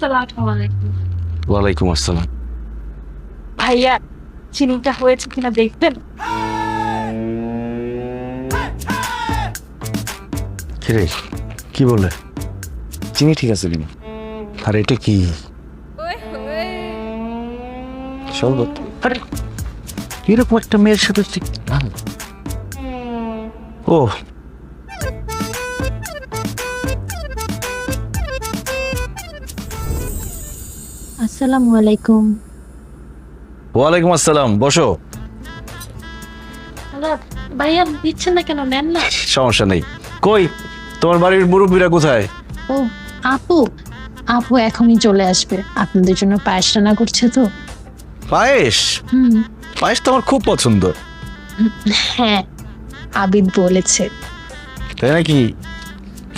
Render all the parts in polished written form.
আসসালামু আলাইকুম। ওয়ালাইকুম আসসালাম। ভাইয়া চিনিটা হয়েছে কিনা দেখবেন? কিরে কি বলে? চিনি ঠিক আছে কিনা? আর এটা কি শরবত? আরে এরকম একটা মেয়ের সাথে ও আসসালামু আলাইকুম। ওয়ালাইকুম আসসালাম, বসো। ভাইয়া দিচ্ছেন না কেন? নেন না। সমস্যা নেই। কই তোমার বাড়ির মুরব্বীরা কোথায়? ও আপু, আপু এখনই চলে আসবে, আপনাদের জন্য পায়েস রান্না করছে তো। পায়েস? পায়েস তো আমার খুব পছন্দ। হ্যাঁ, আবিদ বলেছে। তাই নাকি?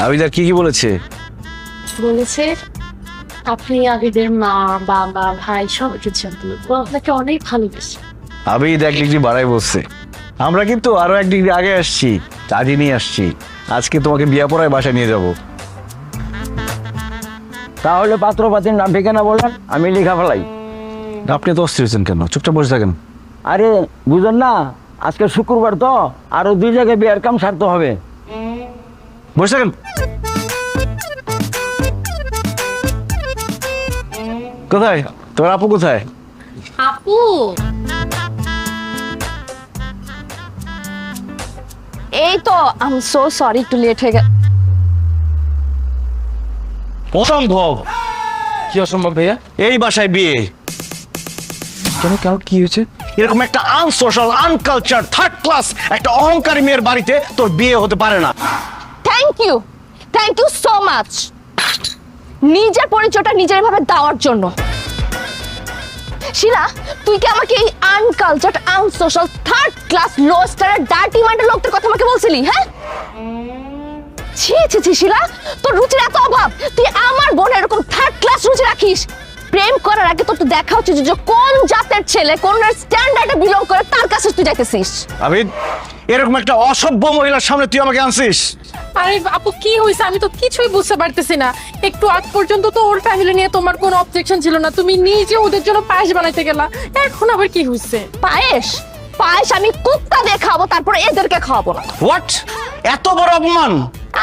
আবিদার কি কি বলেছে? বলেছে আপনি আবিদের মা, বাবা, ভাই সব কিছু, ও আপনাকে অনেক ভালোবাসে। আবিদ 1 ডিগ্রি বাড়াই বলছে। আমরা কিন্তু আরো 1 ডিগ্রি আগে আসছি, চাঁদি নিয়ে আসছি। আজকে তোমাকে বিয়া পড়ায় বাসায় নিয়ে যাব। তাহলে পাত্রপাতির নাম ঠিকানা বলেন, আমি লেখা ফেলাই। আপনি তো অস্থির হয়েছেন কেন? চুপচাপ বসে থাকেন। আরে বুঝলেন না, আজকে শুক্রবার তো, আরো 2 জায়গায় বিয়ের কাম সারতে হবে। বসে থাকেন। কোথায় তোমার আপু? কোথায় আপু? এই তো, I am so sorry too late হয়ে গেল। অসম্ভব। কি অসম্ভব ভাইয়া? এই বাসায় বিয়ে? কেন, কার কি হয়েছে? এরকম একটা আনসোশাল, আনকালচার, থার্ড ক্লাস একটা অহংকারী মেয়ের বাড়িতে তোর বিয়ে হতে পারে না। থ্যাংক ইউ সো মাচ নিজের পরিচয়টা নিজের ভাবে দেওয়ার জন্য। শিলা, তুই কি আমাকে এই আনকালচারড, আনসোশাল, থার্ড ক্লাস, লো স্টারের, ডার্টি মাইন্ডের লোকদের কথা আমাকে বলছিলি? হ্যাঁ, ছি ছি ছি শিলা, তোর রুচির এত অভাব, তুই আমার বোনের এরকম থার্ড ক্লাস রুচি রাখিস। প্রেম করার আগে তোর তো দেখা উচিত যে কোন জাতের ছেলে, কোন স্ট্যান্ডার্ডে বিলং করে, তার কাছে তুই যাইতেছিস। আবিদ, এরকম একটা অসভ্য মহিলার সামনে তুই আমাকে আনছিস? আরে আপু, কি হয়েছে? আমি তো কিছুই বুঝতে পারতেছি না। একটু আগ পর্যন্ত তো ওর ফ্যামিলি নিয়ে তোমার কোনো অবজেকশন ছিল না, তুমি নিজে ওদের জন্য পায়েস বানাইতে গেলা, এখন আবার কি হয়েছে? পায়েস? পায়েস আমি কুত্তা দিয়ে খাবো, তারপরে এদেরকে খাওয়াবো না। হোয়াট? এত বড় অপমান!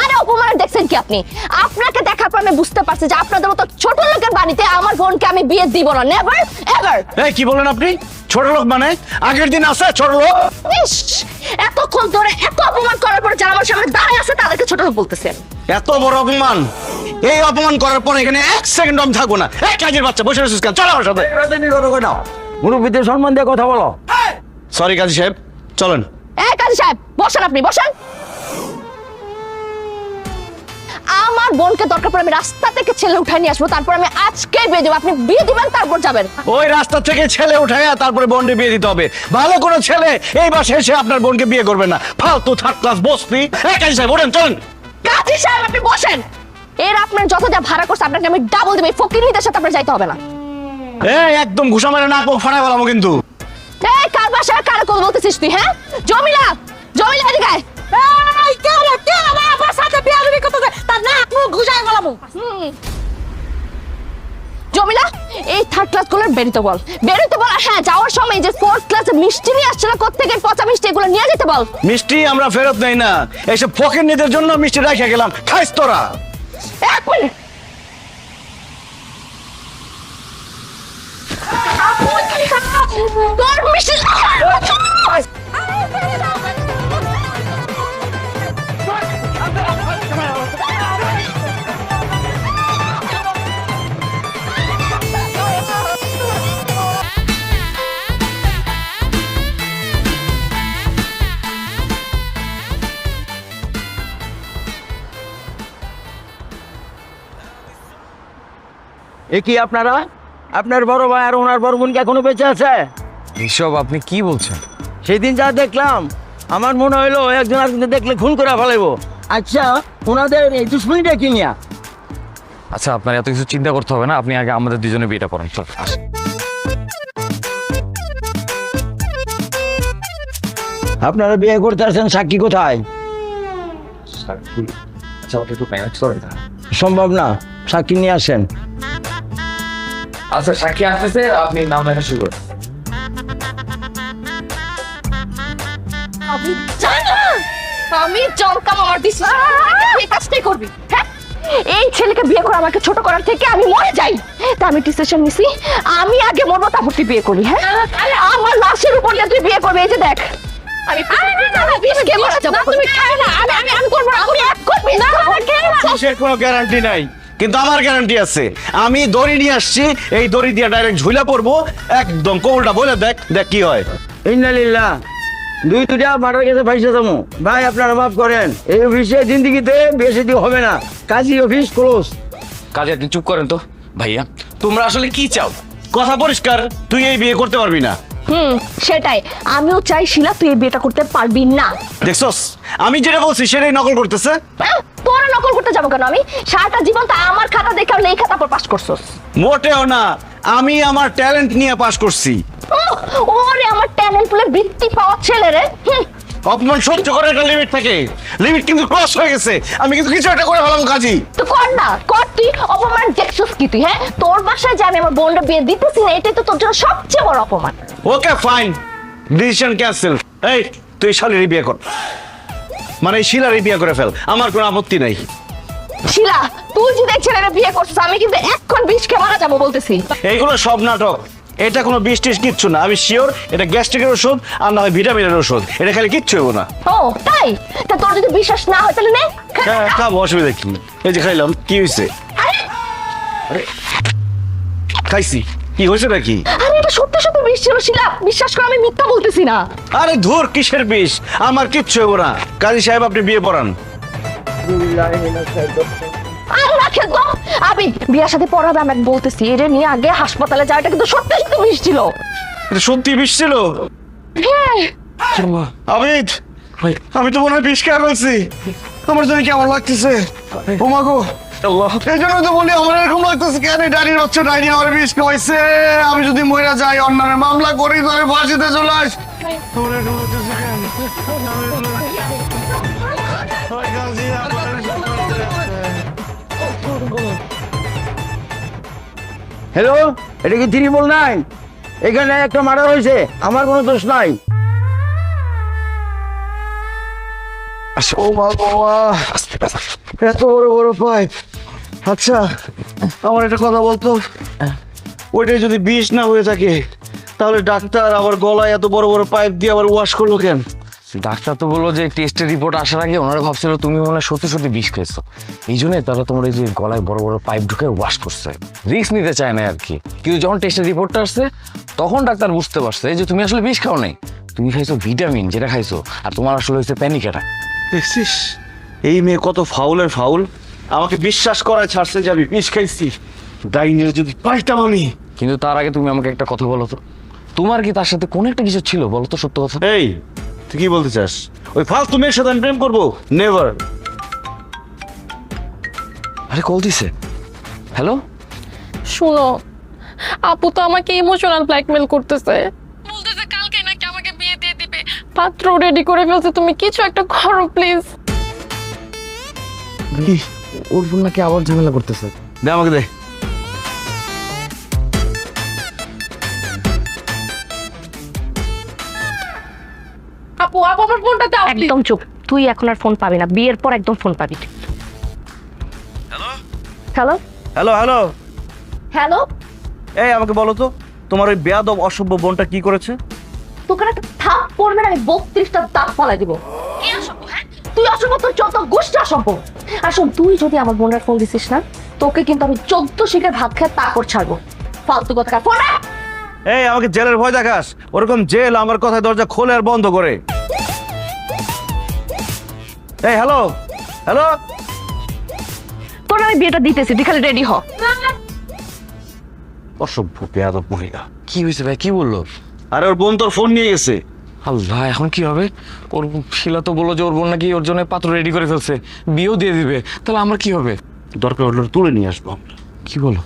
আরে অপমান দেখছেন কি আপনি? আপনাকে দেখার পর আমি বুঝতে পারছি যে আপনাদের মতো ছোট লোকের বাড়িতে আমার বোনকে আমি বিয়ে দিব না, নেভার এভার। এই কি বলেন আপনি? ছোট লোক মানে? আগের দিন আছে ছোট লোক? ইস, এতক্ষণ ধরে এত অপমান করার পর যারা আমার সামনে দাঁড়িয়ে আছে তাদেরকে ছোট লোক বলতেছেন। এত বড় অপমান! এই অপমান করার পর এখানে 1 সেকেন্ড আমি থাকবো না। এই কাজের বাচ্চা, বসে রয়েছিস কেন? চল আমার সাথে। মুরব্বীদের সম্মান দিয়ে কথা বলো। সরি কাজী সাহেব, চলেন। এই কাজী সাহেব, বসেন, আপনি বসেন। আমার বোনকে দরকার পড়ে আমি রাস্তা থেকে ছেলে উঠাই নিয়ে আসবো, তারপর আমি আজকেই বিয়ে দেবো। আপনি বিয়ে দিবেন, তারপর যাবেন। ওই রাস্তা থেকে ছেলে উঠায় তারপরে বোনকে বিয়ে দিতে হবে। ভালো কোনো ছেলে এই বাসায় এসে আপনার বোনকে বিয়ে করবে না। ফালতু থার্ড ক্লাস বস্তি। এই কাজী সাহেব, ওঠেন, চলেন। কাজী সাহেব, আপনি বসেন। এর আপনার যত যা ভাড়া করছে আপনাকে আমি ডাবল দেব। ফকিরনিদের সাথে আপনার যাইতে হবে না। এই একদম ঘুষা মেরে নাক মুখ ফাটাই বলামো কিন্তু। এই কার বাসায় কার কথা বলতেছিস তুই? হ্যাঁ, জমিলা, জমিলা এদিকে আয়। এই কে রে, কে আমার আব্বার সাথে বিয়ে দিবি কত? তার নাক মুখ ঘুষাই গেলামু। জমিলা, এই থার্ড ক্লাস গুলোর বেরিতে বল, বেরিতে বল। আর হ্যাঁ, যাওয়ার সময় যে 4th ক্লাসে মিষ্টি নিয়ে আসছে না, কোত্থেকে পচা মিষ্টি, এগুলো নিয়ে যেতে বল। মিষ্টি আমরা ফেরত নেই না। এসব ফকিরনিদের জন্য মিষ্টি রেখে গেলাম, খাইস তোরা। 1 মিনিট। তোর মিষ্টি এ কি আপনারা? আপনার বড় ভাই আর ওনার বড় বোন কি এখনো বেঁচে আছে? এসব আপনি কি বলছেন? সেদিন যা দেখলাম, আমার মনে হইলো একজন আরেকজন দেখলে খুন করে ফেলাইবো। আচ্ছা, ওনাদের এই দুশ্মনীটা কি নিয়া? আচ্ছা, আপনার এত কিছু চিন্তা করতে হবে না, আপনি আগে আমাদের দুজনে বিয়েটা করেন। চল আসেন। আপনারা বিয়ে করতে আসছেন, সাক্ষী কোথায়? আচ্ছা, ওটা একটু ম্যানেজ করে না। সম্ভব না, সাক্ষী নিয়ে আসেন। আচ্ছা সাক্ষী আসতেছে, আপনি নাম লেখা শুরু করেন। আমি জানি আমি জানতাম আমার বিশ্বাস এই কাজটাই করবি। হ্যাঁ, এই ছেলেকে বিয়ে করে আমাকে ছোট করার থেকে আমি মরে যাই, তা আমি ডিসিশন নিছি আমি আগে মরবো তারপর তুই বিয়ে করবি। হ্যাঁ, আমার লাশের উপর দিয়ে তুই বিয়ে করবি। এই যে দেখ আমি বিষকে মারা যাবো। তুমি খাও না, আমি করবো না, তুমি এক করবি না, কিসের কোনো গ্যারান্টি নাই, কিন্তু আমার গ্যারান্টি আছে। আমি দড়ি নিয়ে আসছি, এই দড়ি দিয়ে ডাইরেক্ট ঝুলা পড়বো একদম। কোমলটা বলে দেখ, দেখ কি হয়। ইন্নালিল্লাহ, দুই দুটা মারার কাছে পয়সা দেবো। ভাই আপনারা মাফ করেন, এই অফিসে জিন্দিগিতে বেশি দিন হবে না, কাজী অফিস ক্লোজ। কাজে আপনি চুপ করেন তো। ভাইয়া তোমরা আসলে কি চাও? কথা পরিষ্কার, তুই এই বিয়ে করতে পারবি না। সেটাই আমিও চাই শিলা তুই এই বিয়েটা করতে পারবি না। দেখছস, আমি যেটা বলছি সেটাই নকল করতেছে। তোরা নকল করতে যাবো কেন? আমি সারাটা জীবন তো আমার খাতা দেখে লেখা তারপর পাস করছস। মোটেও না, আমি আমার ট্যালেন্ট নিয়ে পাস করছি। ওরে আমার ট্যালেন্ট বলে বৃত্তি পাওয়া ছেলে রে। অপমান সহ্য করার একটা লিমিট থাকে, লিমিট কিন্তু ক্রস হয়ে গেছে। আমি কিন্তু কিছু একটা করে ফেলাম কাজী। তো কর না, কর তুই। অপমান দেখছস কি তুই? হ্যাঁ, তোর বাসায় যে আমি আমার বোনটা বিয়ে দিতেছি না, এটাই তো তোর জন্য সবচেয়ে বড় অপমান। Okay fine, decision cancel. এই তুই শালির বিয়ে কর, মানে এই শিলারই বিয়ে করে ফেল, আমার কোনো আপত্তি নাই। শিলা, তুই যদি এই ছেলেরা বিয়ে করছিস আমি কিন্তু এক্ষণ বিষকে মারা যাবো বলতেছি। এইগুলো সব নাটক, এটা কোনো বিষ টিস কিচ্ছু না। আমি শিওর এটা গ্যাস্ট্রিকের ওষুধ আর না হয় ভিটামিনের ওষুধ, এটা খালি কিচ্ছু হবো না। ও তাই? তা তোর যদি বিশ্বাস না হয় তাহলে নে খা। হ্যাঁ খাবো, অসুবিধা কি? এই যে খাইলাম, কি হয়েছে? আরে খাইছি, কি হয়েছে নাকি? আরে এটা সত্যি সত্যি বিষ ছিল শিলা, বিশ্বাস কর আমি মিথ্যা বলতেছি না। আরে ধুর, কিসের বিষ? আমার কিচ্ছু হবো না। কাজী সাহেব আপনি বিয়ে পড়ান। আরে রাখেন তো, আমি বিয়ার সাথে পড়াবে আমি বলতেছি। এটা নিয়ে আগে হাসপাতালে যাওয়াটা কিন্তু সত্যি সত্যি বিষ ছিল। এটা সত্যি বিষ ছিল? হ্যাঁ, আবিদ, আমি তো মনে হয় বিষ খেয়ে ফেলছি। আমার জন্য কেমন লাগতেছে? ও মা গো, এই জন্য তো বলি আমার এরকম লাগতেছে কেন? ডাইনি হচ্ছে, ডাইনি আমার বিষ খাওয়াইছে। আমি যদি মরে যাই, অন্যান্য মামলা করি, ধরে ফাঁসিতে চলে আস। আমার এরকম লাগতেছে কেন? হ্যালো, এটা কি 399? এখানে একটা মার্ডার হয়েছে, আমার কোনো দোষ নাই। ও মা গো, এত বড় বড় পাইপ। আচ্ছা আমার একটা কথা বলতো, ওইটাই যদি বিষ না হয়ে থাকে তাহলে ডাক্তার আবার গলায় এত বড় বড় পাইপ দিয়ে আবার ওয়াশ করলো কেন? ডাক্তার তো বললো যে টেস্টের রিপোর্ট আসার আগে ওনারা ভাবছিল তুমি মনে হয় সত্যি সত্যি বিষ খেয়েছো, এই জন্যই তারা তোমার এই যে গলায় বড় বড় পাইপ ঢুকে ওয়াশ করছে, রিস্ক নিতে চায় না আর কি। কিন্তু যখন টেস্টের রিপোর্টটা আসছে তখন ডাক্তার বুঝতে পারছে যে তুমি আসলে বিষ খাও নাই, তুমি খাইছো ভিটামিন যেটা খাইছো, আর তোমার আসলে হয়েছে প্যানিক অ্যাটাক। দেখছিস এই মেয়ে কত ফাউলের ফাউল, আমাকে বিশ্বাস করায় ছাড়ছে যে আমি বিষ খাইছি। ডাইনির যদি পাইতাম আমি। কিন্তু তার আগে তুমি আমাকে একটা কথা বলো তো, তোমার কি তার সাথে কোন একটা কিছু ছিল? বলো তো সত্য কথা। এই তুই কি বলতে চাস? ওই ফালতু মেয়ের সাথে আমি প্রেম করবো? নেভার। আরে কল দিছে। হ্যালো, শুনো, আপু তো আমাকে ইমোশনাল ব্ল্যাকমেল করতেছে, বলতেছে কালকে নাকি আমাকে বিয়ে দিয়ে দিবে, পাত্র রেডি করে ফেলছে, তুমি কিছু একটা করো প্লিজ। ওর বোন নাকি আবার ঝামেলা করতেছে। দে আমাকে দে। আপু আপু আমার ফোনটা দাও please। একদম চুপ, তুই এখন আর ফোন পাবি না, বিয়ের পর একদম ফোন পাবি। হ্যালো হ্যালো হ্যালো, হ্যালো, এই আমাকে বলো তো, তোমার ওই বেয়াদব অসভ্য বোনটা কি করেছে? তোকে একটা থাপ পড়বে না, আমি 32টা দাঁত ফালাই দিব। কি অসভ্য? হ্যাঁ, তুই অসভ্য, তোর যত গোষ্ঠী অসভ্য। আর শোন, তুই যদি আমার বোনের ফোন দিছিস না, তোকে কিন্তু আমি 14 শিখের ভাত খেয়ে তারপর ছাড়বো। ফালতু কথা ফোন রাখ। এই আমাকে জেলের ভয় দেখাস? ওরকম জেল আমার কথায় দরজা খোলে আর বন্ধ করে। এই হ্যালো হ্যালো, তোর আমি বিয়েটা দিতেছি, তুই খালি রেডি হ। অসভ্য বেয়াদব মহিলা। কি হয়েছে ভাই, কি বললো? আরে ওর বোন তোর ফোন নিয়ে গেছে। আল্লাহ, এখন কি হবে? ওর শিলা তো বললো যে ওর বোন নাকি ওর জন্য পাত্র রেডি করে ফেলছে, বিয়েও দিয়ে দিবে, তাহলে আমার কি হবে? দরকার হলে তুলে নিয়ে আসবো। কি বলো?